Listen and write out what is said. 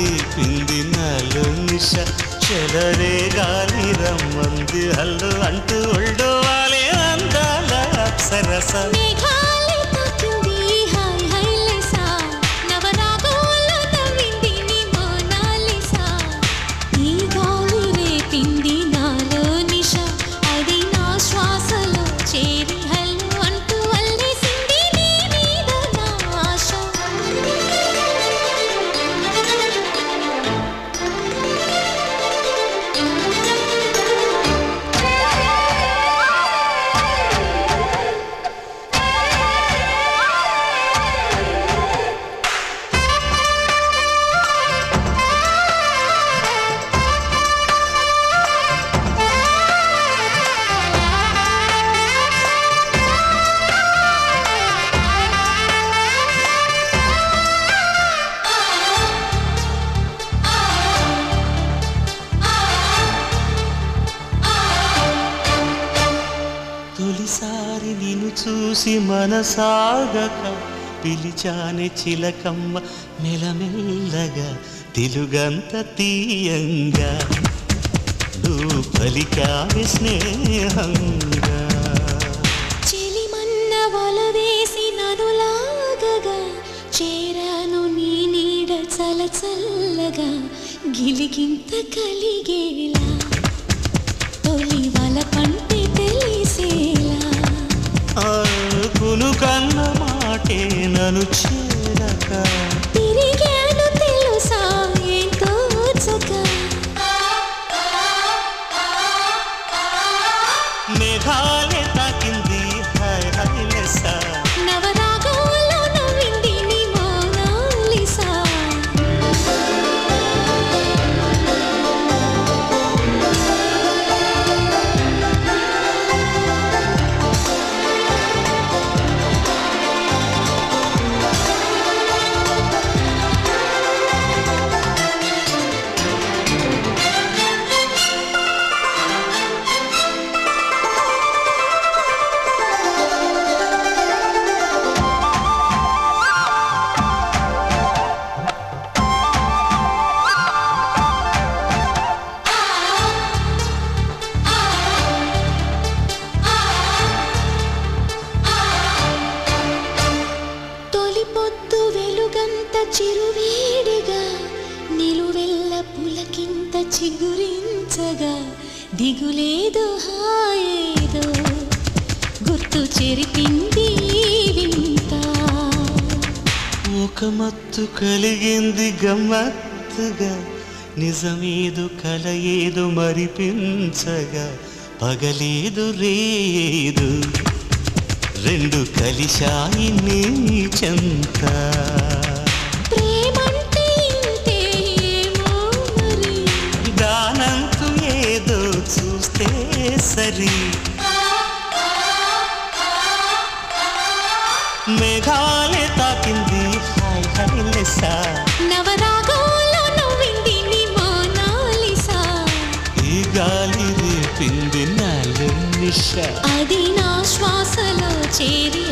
రేపింది నాలో నిష చెలరే గాలి రమ్మంది హల్లు అంటూ ఒళ్ళు వాలే అందాల అప్సరస తొలిసారి నిన్ను చూసి మనసాగక పిలిచానే చిలకమ్మ మెలమెల్లగా తెలుగంత తీయంగా నువ్వు పలికావి స్నేహంగా చెలిమన్న వల వేసి నన్ను లాగగా చేరాను నీ నీడ చలచల్లగా గిలిగింత కలిగేలా తొలి వల పంటే తెలిసేలా కును కన్న మాటే నన్ను చేరక తిరిగాను తెలుసా ఎంతో చక్క మేఘాలే తాకింది హాయ్ హాయ్ లెస్సా నవరాగంలో నవ్వింది నీ మోనాలిసా చిరువేడిగా నిలువెల్ల పులకింత చిగురించగా దిగులేదో హాయేదో గుర్తు చెరిపింది వింత ఒక మత్తు కలిగింది గమ్మత్తుగా నిజమేదు కల ఏదో మరిపించగా పగలేదు రేదు రెండు కలిశాయి నీ చెంత ప్రేమంటే ఇంతేమో మరి దానంతు ఏదో చూస్తే సరి మేఘాలే తాకింది హాయ్ హాయ్ లెస్సా నవరాగంలో నవ్వింది నీ మోనాలిసా ఈ గాలి రేపింది నాలో నిష అది నా శ్వాసలో చేరి